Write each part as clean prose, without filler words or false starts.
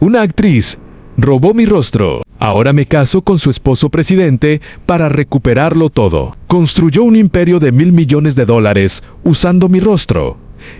Una actriz robó mi rostro. Ahora me caso con su esposo presidente para recuperarlo todo. Construyó un imperio de $1.000 millones usando mi rostro.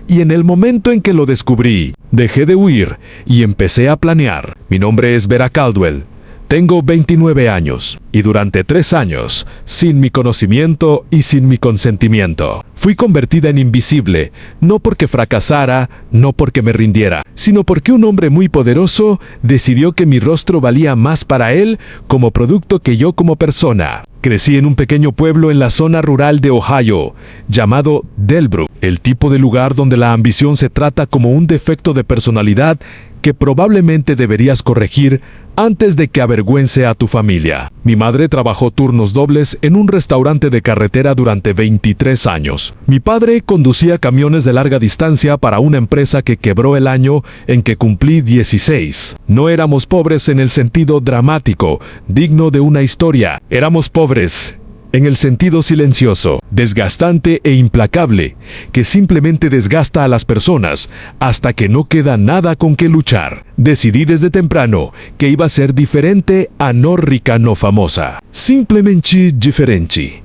Y en el momento en que lo descubrí, dejé de huir y empecé a planear. Mi nombre es Vera Caldwell. Tengo 29 años y durante 3 años, sin mi conocimiento y sin mi consentimiento, fui convertida en invisible, no porque fracasara, no porque me rindiera, sino porque un hombre muy poderoso decidió que mi rostro valía más para él como producto que yo como persona. Crecí en un pequeño pueblo en la zona rural de Ohio, llamado Delbrook, el tipo de lugar donde la ambición se trata como un defecto de personalidad que probablemente deberías corregir antes de que avergüence a tu familia. Mi madre trabajó turnos dobles en un restaurante de carretera durante 23 años. Mi padre conducía camiones de larga distancia para una empresa que quebró el año en que cumplí 16. No éramos pobres en el sentido dramático, digno de una historia. Éramos pobres en el sentido silencioso, desgastante e implacable, que simplemente desgasta a las personas hasta que no queda nada con que luchar. Decidí desde temprano que iba a ser diferente a no rica, no famosa. Simplemente diferente.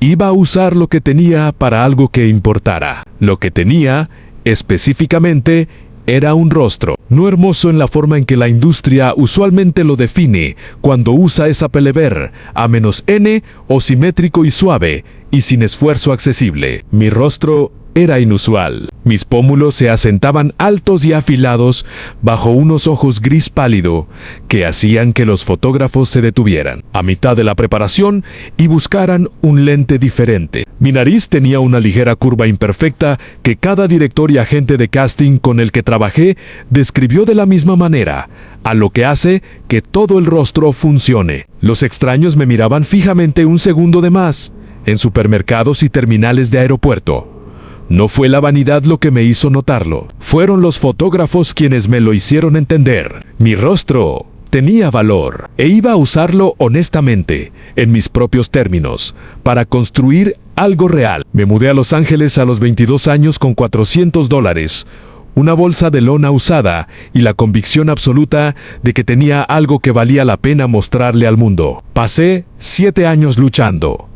Iba a usar lo que tenía para algo que importara. Lo que tenía, específicamente, era un rostro, no hermoso en la forma en que la industria usualmente lo define cuando usa esa pelever, A-N o simétrico y suave, y sin esfuerzo accesible. Mi rostro era inusual. Mis pómulos se asentaban altos y afilados bajo unos ojos gris pálido que hacían que los fotógrafos se detuvieran a mitad de la preparación y buscaran un lente diferente. Mi nariz tenía una ligera curva imperfecta que cada director y agente de casting con el que trabajé describió de la misma manera, a lo que hace que todo el rostro funcione. Los extraños me miraban fijamente un segundo de más, en supermercados y terminales de aeropuerto. No fue la vanidad lo que me hizo notarlo. Fueron los fotógrafos quienes me lo hicieron entender. Mi rostro tenía valor e iba a usarlo honestamente, en mis propios términos, para construir algo real. Me mudé a Los Ángeles a los 22 años con $400, una bolsa de lona usada y la convicción absoluta de que tenía algo que valía la pena mostrarle al mundo. Pasé 7 años luchando.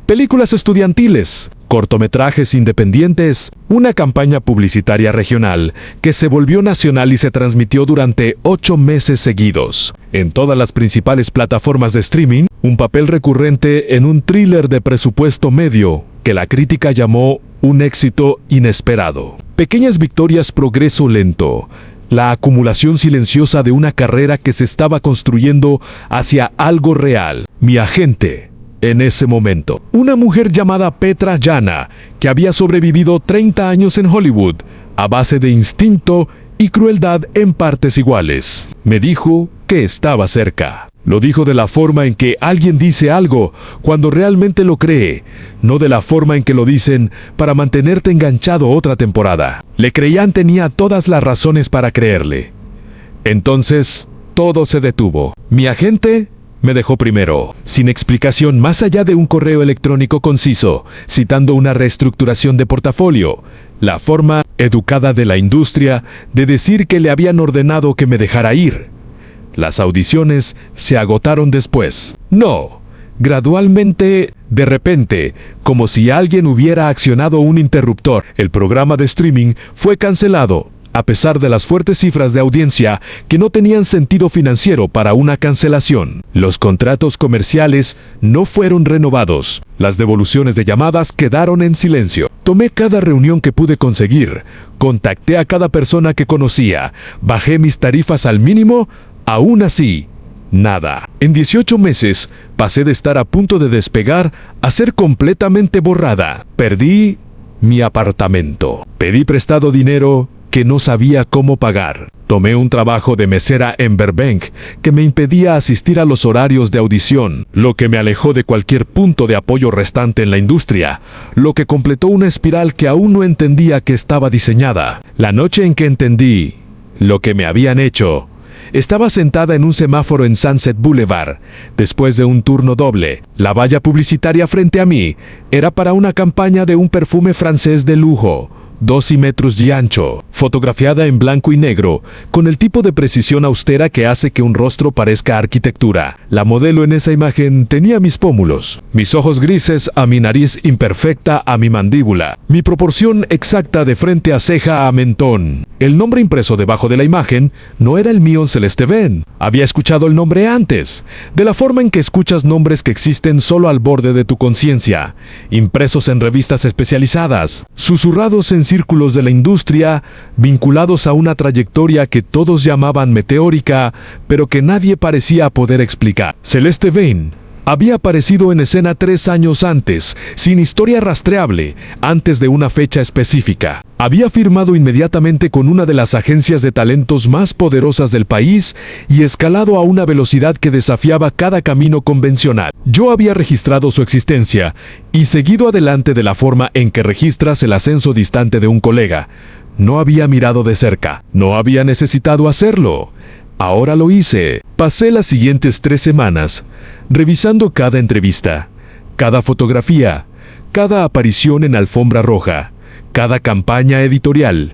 Películas estudiantiles, cortometrajes independientes, una campaña publicitaria regional que se volvió nacional y se transmitió durante 8 meses seguidos. En todas las principales plataformas de streaming, un papel recurrente en un thriller de presupuesto medio que la crítica llamó un éxito inesperado. Pequeñas victorias, progreso lento. La acumulación silenciosa de una carrera que se estaba construyendo hacia algo real. Mi agente. En ese momento, una mujer llamada Petra Llana, que había sobrevivido 30 años en Hollywood, a base de instinto y crueldad en partes iguales, me dijo que estaba cerca. Lo dijo de la forma en que alguien dice algo cuando realmente lo cree, no de la forma en que lo dicen para mantenerte enganchado otra temporada. Le creían, tenía todas las razones para creerle. Entonces, todo se detuvo. Mi agente me dejó primero, sin explicación más allá de un correo electrónico conciso, citando una reestructuración de portafolio, la forma educada de la industria de decir que le habían ordenado que me dejara ir. Las audiciones se agotaron después. No, gradualmente, de repente, como si alguien hubiera accionado un interruptor, el programa de streaming fue cancelado, a pesar de las fuertes cifras de audiencia que no tenían sentido financiero para una cancelación. Los contratos comerciales no fueron renovados. Las devoluciones de llamadas quedaron en silencio. Tomé cada reunión que pude conseguir. Contacté a cada persona que conocía. Bajé mis tarifas al mínimo. Aún así, nada. En 18 meses, pasé de estar a punto de despegar a ser completamente borrada. Perdí mi apartamento. Pedí prestado dinero que no sabía cómo pagar. Tomé un trabajo de mesera en Burbank que me impedía asistir a los horarios de audición, lo que me alejó de cualquier punto de apoyo restante en la industria, lo que completó una espiral que aún no entendía que estaba diseñada. La noche en que entendí lo que me habían hecho, estaba sentada en un semáforo en Sunset Boulevard, después de un turno doble. La valla publicitaria frente a mí era para una campaña de un perfume francés de lujo, 12 metros de ancho, fotografiada en blanco y negro, con el tipo de precisión austera que hace que un rostro parezca arquitectura. La modelo en esa imagen tenía mis pómulos, mis ojos grises a mi nariz imperfecta a mi mandíbula, mi proporción exacta de frente a ceja a mentón. El nombre impreso debajo de la imagen no era el mío en Celeste Benn. Había escuchado el nombre antes, de la forma en que escuchas nombres que existen solo al borde de tu conciencia, impresos en revistas especializadas, susurrados en círculos de la industria, vinculados a una trayectoria que todos llamaban meteórica, pero que nadie parecía poder explicar. Celeste Benn había aparecido en escena 3 años antes, sin historia rastreable, antes de una fecha específica. Había firmado inmediatamente con una de las agencias de talentos más poderosas del país y escalado a una velocidad que desafiaba cada camino convencional. Yo había registrado su existencia y seguido adelante de la forma en que registras el ascenso distante de un colega. No había mirado de cerca, no había necesitado hacerlo. Ahora lo hice. Pasé las siguientes 3 semanas revisando cada entrevista, cada fotografía, cada aparición en alfombra roja, cada campaña editorial.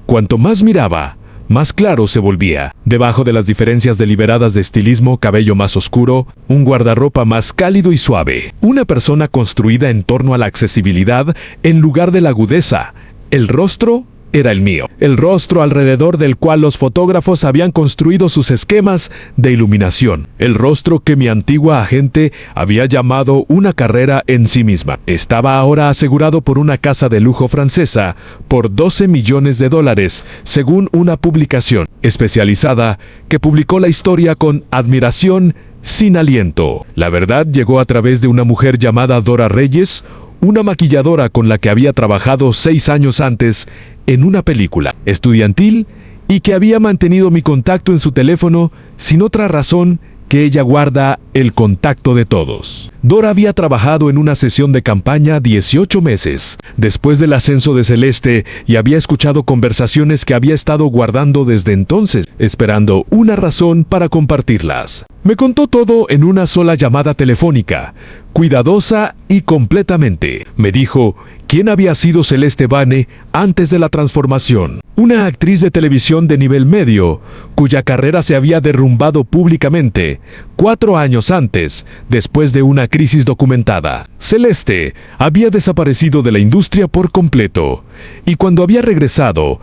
Cuanto más miraba, más claro se volvía. Debajo de las diferencias deliberadas de estilismo, cabello más oscuro, un guardarropa más cálido y suave, una persona construida en torno a la accesibilidad en lugar de la agudeza. El rostro era el mío, el rostro alrededor del cual los fotógrafos habían construido sus esquemas de iluminación, el rostro que mi antigua agente había llamado una carrera en sí misma. Estaba ahora asegurado por una casa de lujo francesa por $12 millones, según una publicación especializada que publicó la historia con admiración sin aliento. La verdad llegó a través de una mujer llamada Dora Reyes, una maquilladora con la que había trabajado 6 años antes en una película estudiantil y que había mantenido mi contacto en su teléfono sin otra razón que ella guarda el contacto de todos. Dora había trabajado en una sesión de campaña 18 meses después del ascenso de Celeste y había escuchado conversaciones que había estado guardando desde entonces, esperando una razón para compartirlas. Me contó todo en una sola llamada telefónica, cuidadosa y completamente. Me dijo quién había sido Celeste Benn antes de la transformación. Una actriz de televisión de nivel medio, cuya carrera se había derrumbado públicamente 4 años antes, después de una crisis documentada. Celeste había desaparecido de la industria por completo, y cuando había regresado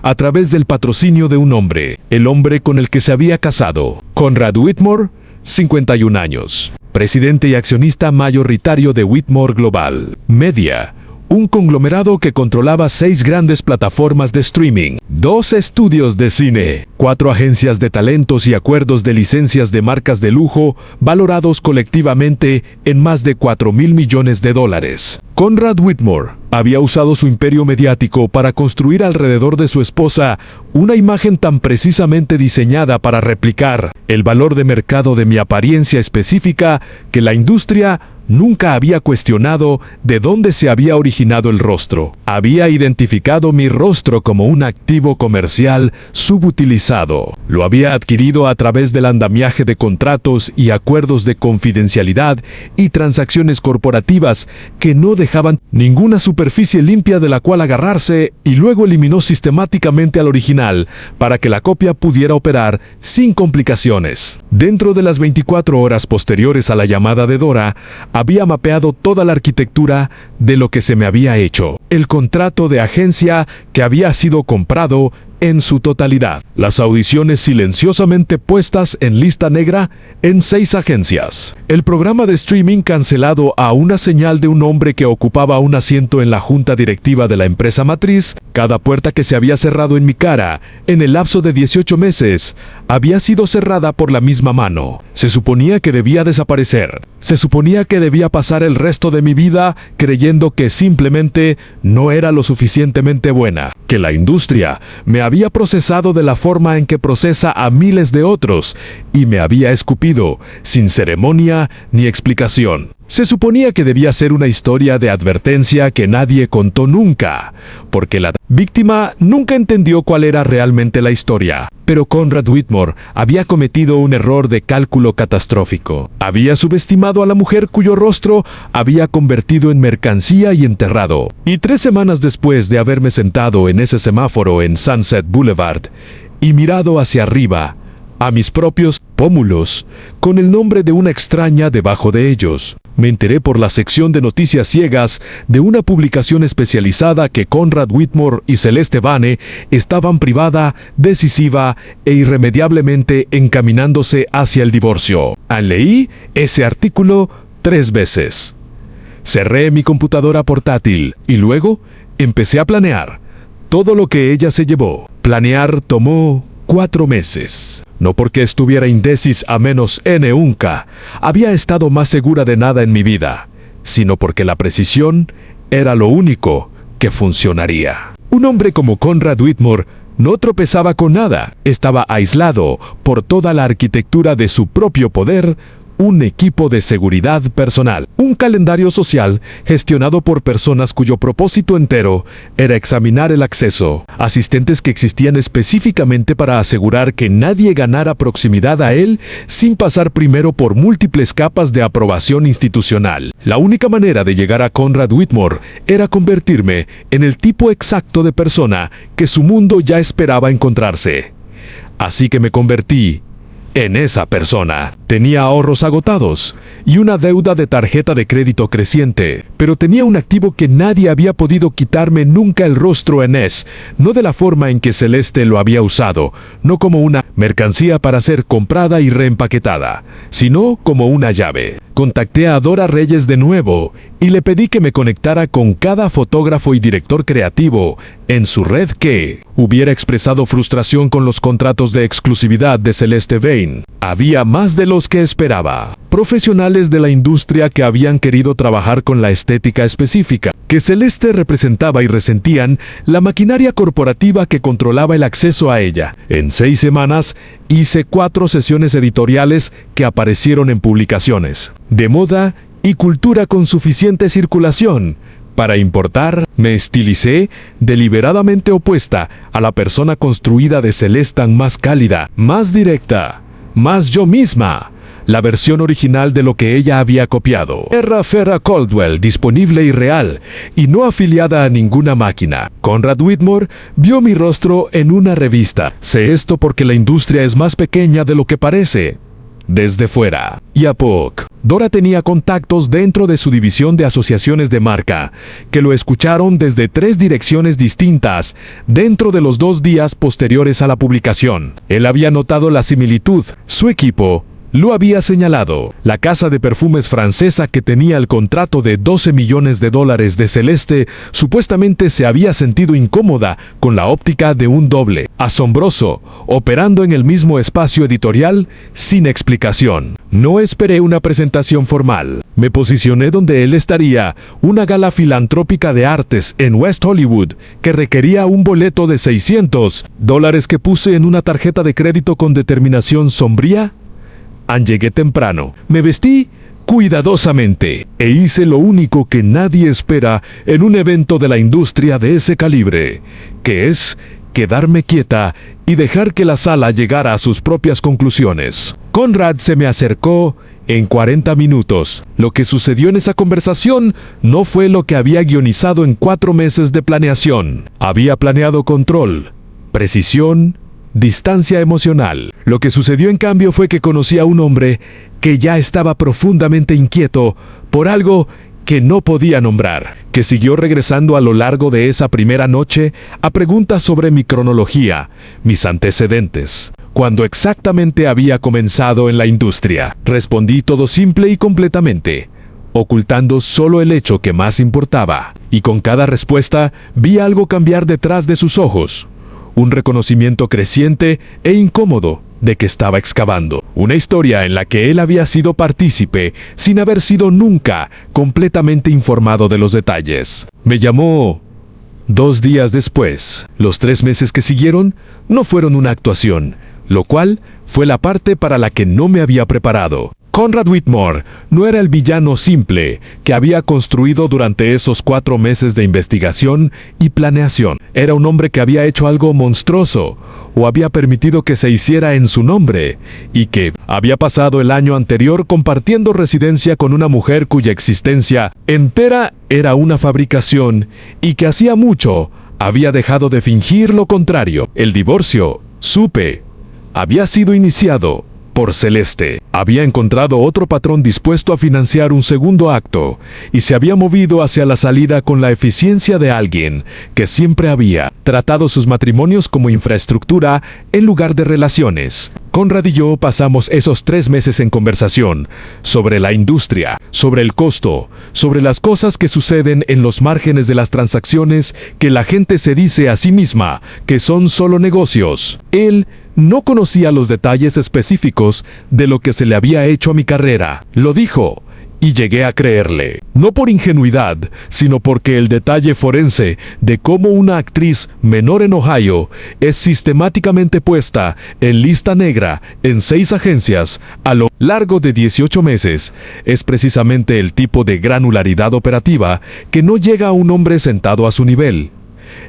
a través del patrocinio de un hombre, el hombre con el que se había casado, Conrad Whitmore, 51 años, presidente y accionista mayoritario de Whitmore Global Media, un conglomerado que controlaba 6 grandes plataformas de streaming, 2 estudios de cine, 4 agencias de talentos y acuerdos de licencias de marcas de lujo valorados colectivamente en más de $4.000 millones. Conrad Whitmore había usado su imperio mediático para construir alrededor de su esposa una imagen tan precisamente diseñada para replicar el valor de mercado de mi apariencia específica que la industria nunca había cuestionado de dónde se había originado el rostro. Había identificado mi rostro como un activo comercial subutilizado. Lo había adquirido a través del andamiaje de contratos y acuerdos de confidencialidad y transacciones corporativas que no dejaban ninguna superficie limpia de la cual agarrarse, y luego eliminó sistemáticamente al original para que la copia pudiera operar sin complicaciones. Dentro de las 24 horas posteriores a la llamada de Dora, había mapeado toda la arquitectura de lo que se me había hecho. El contrato de agencia que había sido comprado en su totalidad. Las audiciones silenciosamente puestas en lista negra en 6 agencias. El programa de streaming cancelado a una señal de un hombre que ocupaba un asiento en la junta directiva de la empresa matriz. Cada puerta que se había cerrado en mi cara en el lapso de 18 meses había sido cerrada por la misma mano. Se suponía que debía desaparecer. Se suponía que debía pasar el resto de mi vida creyendo que simplemente no era lo suficientemente buena, que la industria me había procesado de la forma en que procesa a miles de otros y me había escupido sin ceremonia ni explicación. Se suponía que debía ser una historia de advertencia que nadie contó nunca, porque la víctima nunca entendió cuál era realmente la historia. Pero Conrad Whitmore había cometido un error de cálculo catastrófico. Había subestimado a la mujer cuyo rostro había convertido en mercancía y enterrado. Y 3 semanas después de haberme sentado en ese semáforo en Sunset Boulevard y mirado hacia arriba, a mis propios pómulos, con el nombre de una extraña debajo de ellos, me enteré por la sección de noticias ciegas de una publicación especializada que Conrad Whitmore y Celeste Vane estaban privada, decisiva e irremediablemente encaminándose hacia el divorcio. Leí ese artículo 3 veces. Cerré mi computadora portátil y luego empecé a planear todo lo que ella se llevó. Planear tomó 4 meses. No porque estuviera indecis a menos nunca había estado más segura de nada en mi vida, sino porque la precisión era lo único que funcionaría. Un hombre como Conrad Whitmore no tropezaba con nada, estaba aislado por toda la arquitectura de su propio poder, un equipo de seguridad personal, un calendario social gestionado por personas cuyo propósito entero era examinar el acceso, asistentes que existían específicamente para asegurar que nadie ganara proximidad a él sin pasar primero por múltiples capas de aprobación institucional. La única manera de llegar a Conrad Whitmore era convertirme en el tipo exacto de persona que su mundo ya esperaba encontrarse. Así que me convertí en esa persona. Tenía ahorros agotados y una deuda de tarjeta de crédito creciente, pero tenía un activo que nadie había podido quitarme nunca el rostro en no de la forma en que Celeste lo había usado, no como una mercancía para ser comprada y reempaquetada, sino como una llave. Contacté a Dora Reyes de nuevo y le pedí que me conectara con cada fotógrafo y director creativo en su red que hubiera expresado frustración con los contratos de exclusividad de Celeste Vane. Había más de los que esperaba. Profesionales de la industria que habían querido trabajar con la estética específica que Celeste representaba y resentían la maquinaria corporativa que controlaba el acceso a ella. En 6 semanas hice 4 sesiones editoriales que aparecieron en publicaciones de moda y cultura con suficiente circulación. Para importar, me estilicé deliberadamente opuesta a la persona construida de Celeste, más cálida, más directa, más yo misma, la versión original de lo que ella había copiado. Era Farrah Caldwell, disponible y real, y no afiliada a ninguna máquina. Conrad Whitmore vio mi rostro en una revista. Sé esto porque la industria es más pequeña de lo que parece desde fuera. Y a poco, Dora tenía contactos dentro de su división de asociaciones de marca, que lo escucharon desde 3 direcciones distintas dentro de los 2 días posteriores a la publicación. Él había notado la similitud. Su equipo lo había señalado. La casa de perfumes francesa que tenía el contrato de $12 millones de Celeste supuestamente se había sentido incómoda con la óptica de un doble asombroso, operando en el mismo espacio editorial sin explicación. No esperé una presentación formal. Me posicioné donde él estaría, una gala filantrópica de artes en West Hollywood que requería un boleto de $600 que puse en una tarjeta de crédito con determinación sombría. Llegué temprano, me vestí cuidadosamente e hice lo único que nadie espera en un evento de la industria de ese calibre, que es quedarme quieta y dejar que la sala llegara a sus propias conclusiones. Conrad se me acercó en 40 minutos. Lo que sucedió en esa conversación no fue lo que había guionizado en 4 meses de planeación. Había planeado control, precisión, distancia emocional. Lo que sucedió en cambio fue que conocí a un hombre que ya estaba profundamente inquieto por algo que no podía nombrar, que siguió regresando a lo largo de esa primera noche a preguntas sobre mi cronología, mis antecedentes, cuando exactamente había comenzado en la industria. Respondí todo simple y completamente, ocultando solo el hecho que más importaba, y con cada respuesta vi algo cambiar detrás de sus ojos. Un reconocimiento creciente e incómodo de que estaba excavando una historia en la que él había sido partícipe sin haber sido nunca completamente informado de los detalles. Me llamó 2 días después. Los 3 meses que siguieron no fueron una actuación, lo cual fue la parte para la que no me había preparado. Conrad Whitmore no era el villano simple que había construido durante esos 4 meses de investigación y planeación. Era un hombre que había hecho algo monstruoso, o había permitido que se hiciera en su nombre, y que había pasado el año anterior compartiendo residencia con una mujer cuya existencia entera era una fabricación, y que hacía mucho había dejado de fingir lo contrario. El divorcio, supe, había sido iniciado por Celeste. Había encontrado otro patrón dispuesto a financiar un segundo acto, y se había movido hacia la salida con la eficiencia de alguien que siempre había tratado sus matrimonios como infraestructura en lugar de relaciones. Conrad y yo pasamos esos 3 meses en conversación sobre la industria, sobre el costo, sobre las cosas que suceden en los márgenes de las transacciones que la gente se dice a sí misma que son solo negocios. Él no conocía los detalles específicos de lo que se le había hecho a mi carrera. Lo dijo, y llegué a creerle. No por ingenuidad, sino porque el detalle forense de cómo una actriz menor en Ohio es sistemáticamente puesta en lista negra en 6 agencias a lo largo de 18 meses es precisamente el tipo de granularidad operativa que no llega a un hombre sentado a su nivel.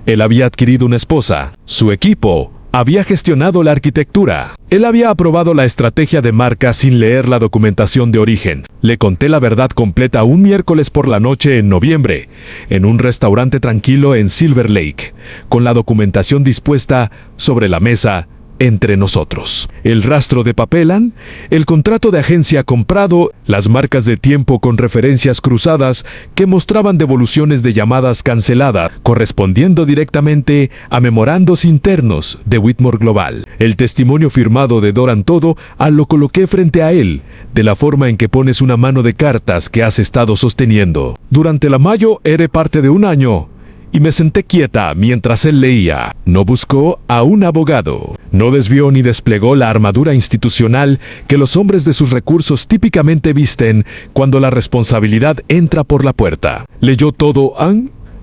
Él había adquirido una esposa, su equipo había gestionado la arquitectura. Él había aprobado la estrategia de marca sin leer la documentación de origen. Le conté la verdad completa un miércoles por la noche en noviembre, en un restaurante tranquilo en Silver Lake, con la documentación dispuesta sobre la mesa entre nosotros. El rastro de papelan, el contrato de agencia comprado, las marcas de tiempo con referencias cruzadas que mostraban devoluciones de llamadas canceladas, correspondiendo directamente a memorandos internos de Whitmore Global. El testimonio firmado de Doran Todo lo coloqué frente a él, de la forma en que pones una mano de cartas que has estado sosteniendo. Durante la mayo era parte de un año, y me senté quieta mientras él leía. No buscó a un abogado. No desvió ni desplegó la armadura institucional que los hombres de sus recursos típicamente visten cuando la responsabilidad entra por la puerta. Leyó todo,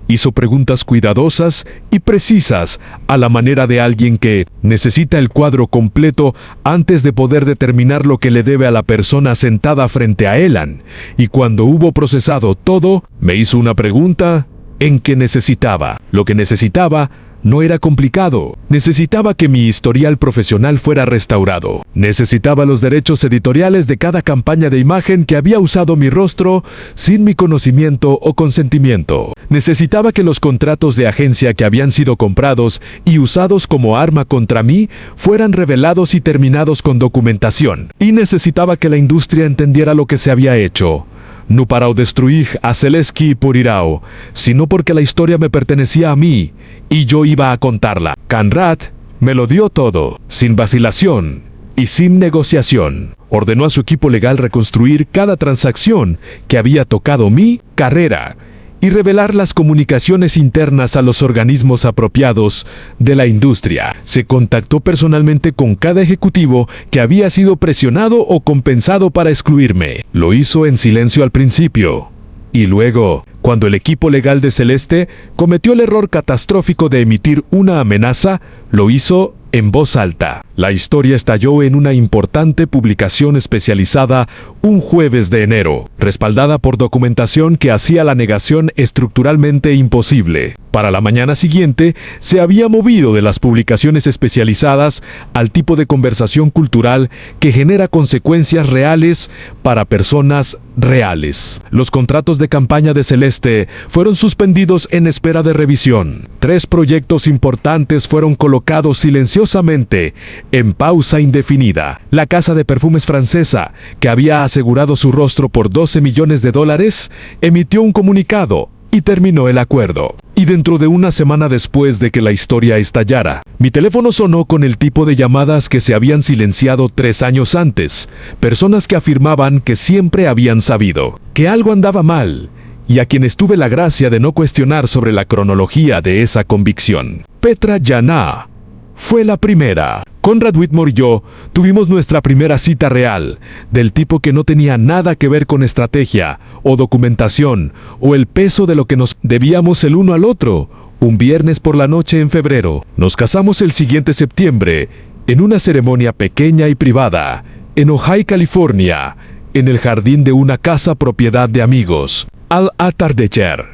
hizo preguntas cuidadosas y precisas a la manera de alguien que necesita el cuadro completo antes de poder determinar lo que le debe a la persona sentada frente a Elan. Y cuando hubo procesado todo, me hizo una pregunta en que necesitaba. Lo que necesitaba no era complicado. Necesitaba que mi historial profesional fuera restaurado. Necesitaba los derechos editoriales de cada campaña de imagen que había usado mi rostro sin mi conocimiento o consentimiento. Necesitaba que los contratos de agencia que habían sido comprados y usados como arma contra mí fueran revelados y terminados con documentación. Y necesitaba que la industria entendiera lo que se había hecho. No para destruir a Zaleski por Irao, sino porque la historia me pertenecía a mí, y yo iba a contarla. Conrad me lo dio todo, sin vacilación y sin negociación. Ordenó a su equipo legal reconstruir cada transacción que había tocado mi carrera, y revelar las comunicaciones internas a los organismos apropiados de la industria. Se contactó personalmente con cada ejecutivo que había sido presionado o compensado para excluirme. Lo hizo en silencio al principio. Y luego, cuando el equipo legal de Celeste cometió el error catastrófico de emitir una amenaza, lo hizo en voz alta. La historia estalló en una importante publicación especializada un jueves de enero, respaldada por documentación que hacía la negación estructuralmente imposible. Para la mañana siguiente, se había movido de las publicaciones especializadas al tipo de conversación cultural que genera consecuencias reales para personas reales. Los contratos de campaña de Celeste fueron suspendidos en espera de revisión. 3 proyectos importantes fueron colocados silenciosamente en pausa indefinida. La casa de perfumes francesa, que había asegurado su rostro por $12 millones, emitió un comunicado y terminó el acuerdo. Y dentro de una semana después de que la historia estallara, mi teléfono sonó con el tipo de llamadas que se habían silenciado 3 años antes. Personas que afirmaban que siempre habían sabido que algo andaba mal, y a quienes tuve la gracia de no cuestionar sobre la cronología de esa convicción. Petra Yana fue la primera. Conrad Whitmore y yo tuvimos nuestra primera cita real, del tipo que no tenía nada que ver con estrategia, o documentación, o el peso de lo que nos debíamos el uno al otro, un viernes por la noche en febrero. Nos casamos el siguiente septiembre, en una ceremonia pequeña y privada, en Ojai, California, en el jardín de una casa propiedad de amigos, al atardecer.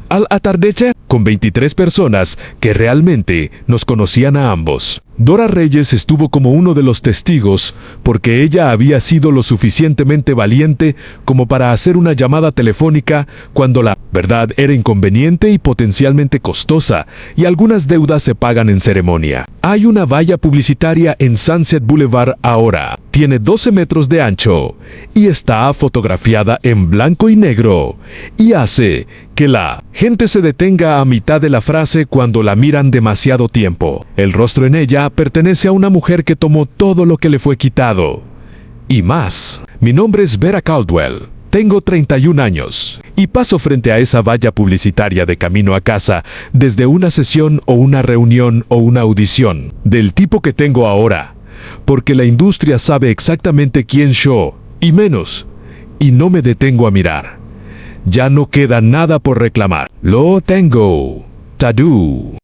Al atardecer, con 23 personas que realmente nos conocían a ambos. Dora Reyes estuvo como uno de los testigos porque ella había sido lo suficientemente valiente como para hacer una llamada telefónica cuando la verdad era inconveniente y potencialmente costosa, y algunas deudas se pagan en ceremonia. Hay una valla publicitaria en Sunset Boulevard ahora. Tiene 12 metros de ancho y está fotografiada en blanco y negro y hace que la gente se detenga a mitad de la frase cuando la miran demasiado tiempo. El rostro en ella pertenece a una mujer que tomó todo lo que le fue quitado. Y más. Mi nombre es Vera Caldwell. Tengo 31 años y paso frente a esa valla publicitaria de camino a casa desde una sesión o una reunión o una audición del tipo que tengo ahora, porque la industria sabe exactamente quién soy y menos, y no me detengo a mirar. Ya no queda nada por reclamar. Lo tengo. Tadú.